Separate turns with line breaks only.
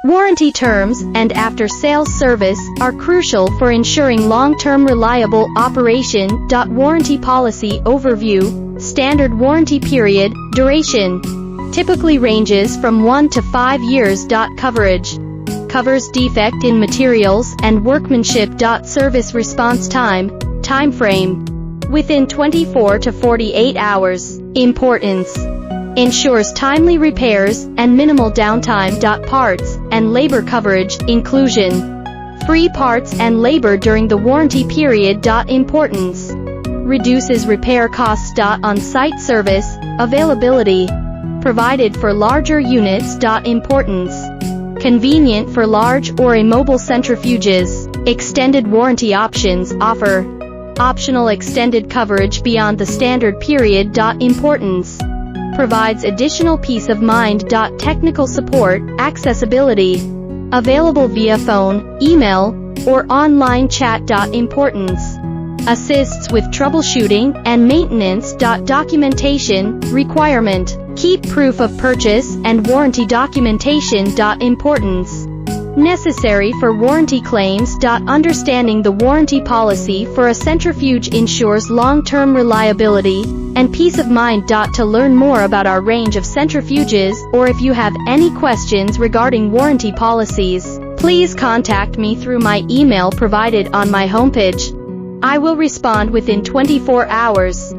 Warranty terms and after-sales service are crucial for ensuring long-term reliable operation. Warranty policy overview. Standard warranty period, duration. Typically ranges from 1 to 5 years. Coverage. Covers defect in materials and workmanship. Service response time, timeframe. Within 24 to 48 hours. Importance. Ensures timely repairs and minimal downtime. Parts and labor coverage, inclusion. Free parts and labor during the warranty period. Importance. Reduces repair costs. On-site service, availability. Provided for larger units. Importance. Convenient for large or immobile centrifuges. Extended warranty options offer. Optional extended coverage beyond the standard period. Importance. Provides additional peace of mind. Technical support, accessibility. Available via phone, email, or online chat. Importance. Assists with troubleshooting and maintenance. Documentation, requirement. Keep proof of purchase and warranty documentation. Importance. Necessary for warranty claims. Understanding the warranty policy for a centrifuge ensures long-term reliability and peace of mind. To learn more about our range of centrifuges, or if you have any questions regarding warranty policies, please contact me through my email provided on my homepage. I will respond within 24 hours.